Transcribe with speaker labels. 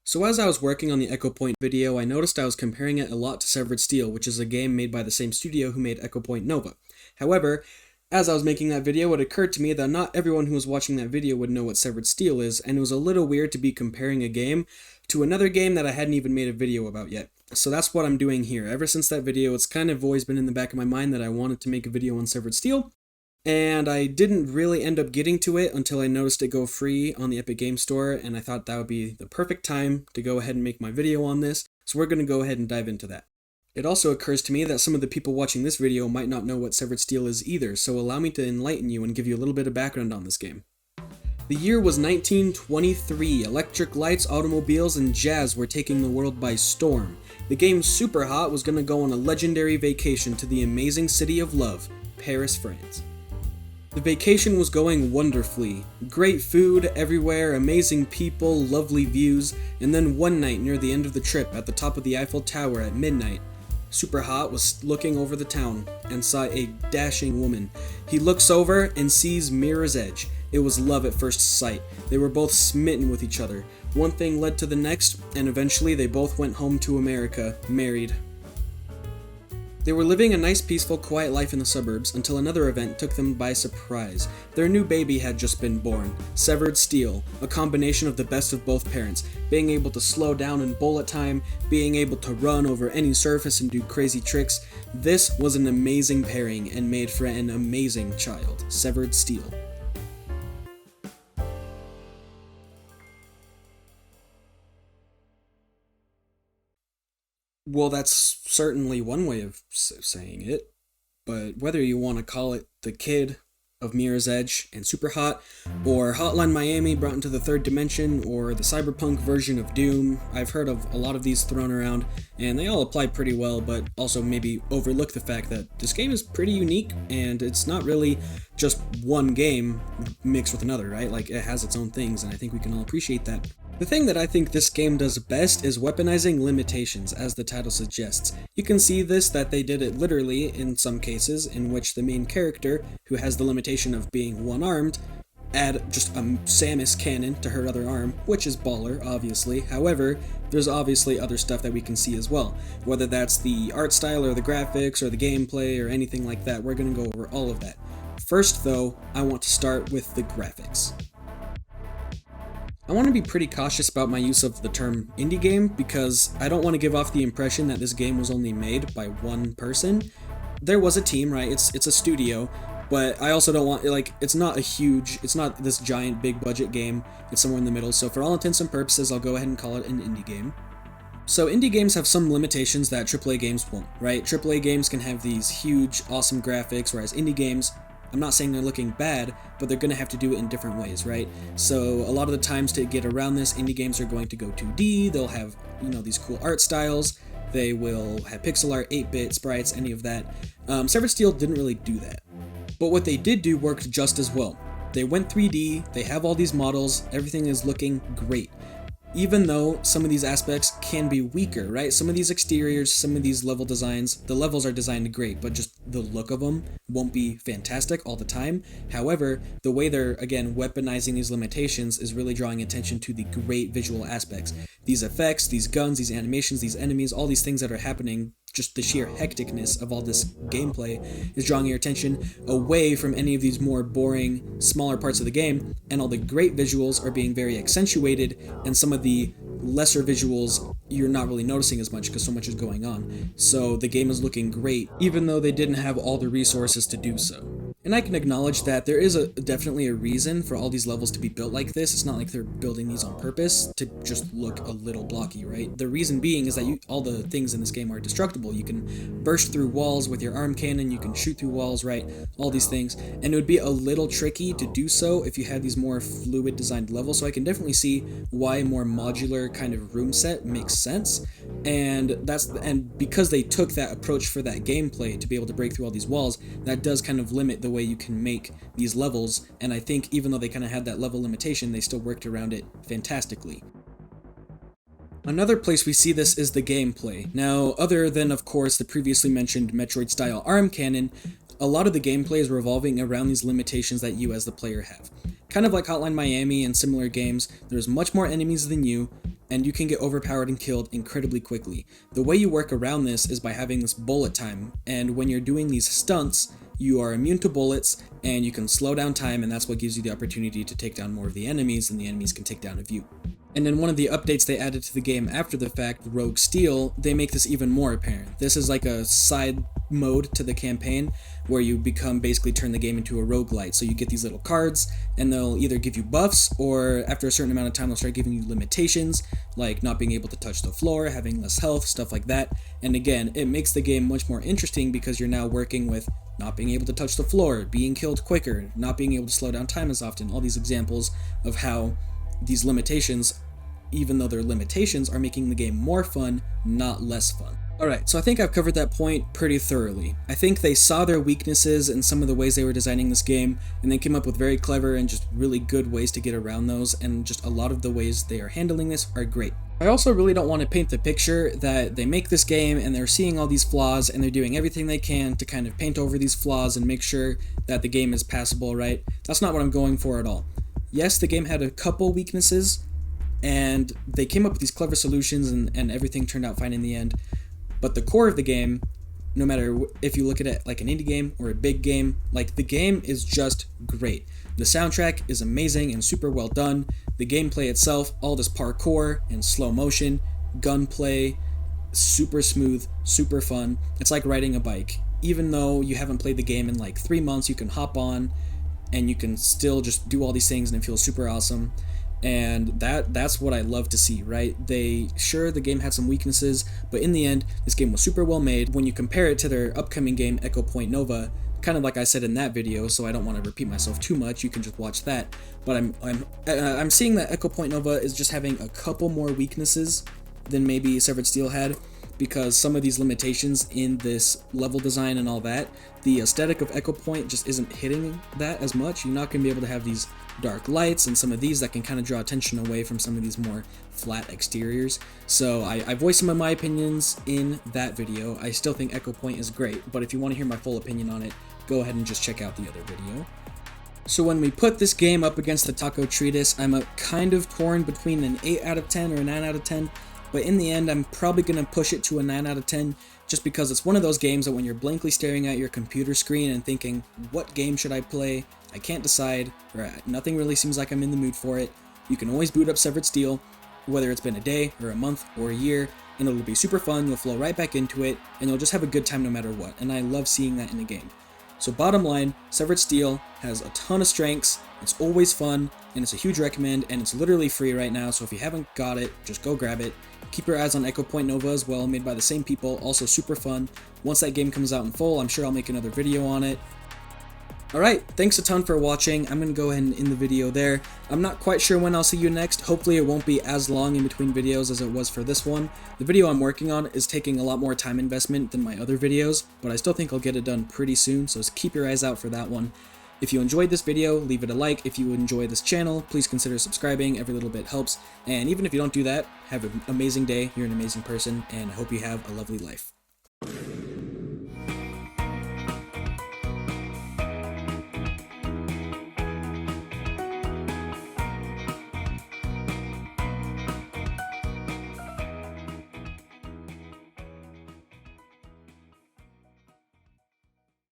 Speaker 1: So as I was working on the Echo Point video, I noticed I was comparing it a lot to Severed Steel, which is a game made by the same studio who made Echo Point Nova. However, as I was making that video, it occurred to me that not everyone who was watching that video would know what Severed Steel is, and it was a little weird to be comparing a game to another game that I hadn't even made a video about yet. So that's what I'm doing here. Ever since that video, it's kind of always been in the back of my mind that I wanted to make a video on Severed Steel, and I didn't really end up getting to it until I noticed it go free on the Epic Game Store, and I thought that would be the perfect time to go ahead and make my video on this, so we're going to go ahead and dive into that. It also occurs to me that some of the people watching this video might not know what Severed Steel is either, so allow me to enlighten you and give you a little bit of background on this game. The year was 1923. Electric lights, automobiles, and jazz were taking the world by storm. The game Superhot was going to go on a legendary vacation to the amazing city of love, Paris, France. The vacation was going wonderfully. Great food everywhere, amazing people, lovely views, and then one night near the end of the trip at the top of the Eiffel Tower at midnight, Superhot was looking over the town and saw a dashing woman. He looks over and sees Mirror's Edge. It was love at first sight. They were both smitten with each other. One thing led to the next, and eventually they both went home to America, married. They were living a nice, peaceful, quiet life in the suburbs until another event took them by surprise. Their new baby had just been born, Severed Steel, a combination of the best of both parents, being able to slow down in bullet time, being able to run over any surface and do crazy tricks. This was an amazing pairing and made for an amazing child, Severed Steel. Well, that's certainly one way of saying it, but whether you want to call it the kid of Mirror's Edge and Superhot, or Hotline Miami brought into the third dimension, or the cyberpunk version of Doom, I've heard of a lot of these thrown around, and they all apply pretty well, but also maybe overlook the fact that this game is pretty unique, and it's not really just one game mixed with another, right? Like, it has its own things, and I think we can all appreciate that. The thing that I think this game does best is weaponizing limitations, as the title suggests. You can see this that they did it literally in some cases, in which the main character, who has the limitation of being one-armed, add just a Samus cannon to her other arm, which is baller, obviously. However, there's obviously other stuff that we can see as well. Whether that's the art style or the graphics or the gameplay or anything like that, we're going to go over all of that. First, though, I want to start with the graphics. I want to be pretty cautious about my use of the term indie game because I don't want to give off the impression that this game was only made by one person. There was a team, right? It's a studio, but I also don't want, it's not this giant big budget game. It's somewhere in the middle. So for all intents and purposes, I'll go ahead and call it an indie game. So indie games have some limitations that AAA games won't, right? AAA games can have these huge, awesome graphics, whereas indie games, I'm not saying they're looking bad, but they're going to have to do it in different ways, right? So a lot of the times to get around this, indie games are going to go 2D, they'll have, these cool art styles, they will have pixel art, 8-bit sprites, any of that. Severed Steel didn't really do that. But what they did do worked just as well. They went 3D, they have all these models, everything is looking great. Even though some of these aspects can be weaker, right? Some of these exteriors, some of these level designs, the levels are designed great, but just the look of them won't be fantastic all the time. However, the way they're, again, weaponizing these limitations is really drawing attention to the great visual aspects. These effects, these guns, these animations, these enemies, all these things that are happening, just the sheer hecticness of all this gameplay is drawing your attention away from any of these more boring, smaller parts of the game, and all the great visuals are being very accentuated, and some of the lesser visuals you're not really noticing as much because so much is going on. So the game is looking great, even though they didn't have all the resources to do so. And I can acknowledge that there is definitely a reason for all these levels to be built like this. It's not like they're building these on purpose to just look a little blocky, right? The reason being is that all the things in this game are destructible. You can burst through walls with your arm cannon, you can shoot through walls, right? All these things. And it would be a little tricky to do so if you had these more fluid designed levels. So I can definitely see why a more modular kind of room set makes sense. And because they took that approach for that gameplay to be able to break through all these walls, that does kind of limit the way you can make these levels, and I think even though they kind of had that level limitation, they still worked around it fantastically. Another place we see this is the gameplay. Now, other than, of course, the previously mentioned Metroid-style arm cannon, a lot of the gameplay is revolving around these limitations that you as the player have. Kind of like Hotline Miami and similar games, there's much more enemies than you, and you can get overpowered and killed incredibly quickly. The way you work around this is by having this bullet time, and when you're doing these stunts, you are immune to bullets, and you can slow down time, and that's what gives you the opportunity to take down more of the enemies than the enemies can take down of you. And in one of the updates they added to the game after the fact, Rogue Steel, they make this even more apparent. This is like a side mode to the campaign where you basically turn the game into a roguelite. So you get these little cards, and they'll either give you buffs, or after a certain amount of time they'll start giving you limitations, like not being able to touch the floor, having less health, stuff like that. And again, it makes the game much more interesting because you're now working with not being able to touch the floor, being killed quicker, not being able to slow down time as often, all these examples of how these limitations, even though they're limitations, are making the game more fun, not less fun. Alright, so I think I've covered that point pretty thoroughly. I think they saw their weaknesses in some of the ways they were designing this game, and they came up with very clever and just really good ways to get around those, and just a lot of the ways they are handling this are great. I also really don't want to paint the picture that they make this game and they're seeing all these flaws and they're doing everything they can to kind of paint over these flaws and make sure that the game is passable, right? That's not what I'm going for at all. Yes, the game had a couple weaknesses, and they came up with these clever solutions and everything turned out fine in the end. But the core of the game, no matter if you look at it like an indie game or a big game, like the game is just great. The soundtrack is amazing and super well done. The gameplay itself, all this parkour and slow motion, gunplay, super smooth, super fun. It's like riding a bike. Even though you haven't played the game in like 3 months, you can hop on and you can still just do all these things and it feels super awesome. And that's what I love to see, right? The game had some weaknesses, but in the end, this game was super well made. When you compare it to their upcoming game, Echo Point Nova, kind of like I said in that video, so I don't want to repeat myself too much, you can just watch that. But I'm seeing that Echo Point Nova is just having a couple more weaknesses than maybe Severed Steel had, because some of these limitations in this level design and all that, the aesthetic of Echo Point just isn't hitting that as much. You're not going to be able to have these dark lights and some of these that can kind of draw attention away from some of these more flat exteriors. So I voiced some of my opinions in that video. I still think Echo Point is great, but if you want to hear my full opinion on it, go ahead and just check out the other video. So when we put this game up against the Taco Treatise, I'm kind of torn between an 8 out of 10 or a 9 out of 10. But in the end, I'm probably going to push it to a 9 out of 10, just because it's one of those games that when you're blankly staring at your computer screen and thinking, what game should I play? I can't decide, or nothing really seems like I'm in the mood for it. You can always boot up Severed Steel, whether it's been a day, or a month, or a year, and it'll be super fun, you'll flow right back into it, and you'll just have a good time no matter what, and I love seeing that in a game. So bottom line, Severed Steel has a ton of strengths, it's always fun, and it's a huge recommend, and it's literally free right now, so if you haven't got it, just go grab it. Keep your eyes on Echo Point Nova as well, made by the same people, also super fun. Once that game comes out in full, I'm sure I'll make another video on it. Alright, thanks a ton for watching. I'm going to go ahead and end the video there. I'm not quite sure when I'll see you next. Hopefully it won't be as long in between videos as it was for this one. The video I'm working on is taking a lot more time investment than my other videos, but I still think I'll get it done pretty soon, so just keep your eyes out for that one. If you enjoyed this video, leave it a like. If you enjoy this channel, please consider subscribing. Every little bit helps. And even if you don't do that, have an amazing day. You're an amazing person, and I hope you have a lovely life.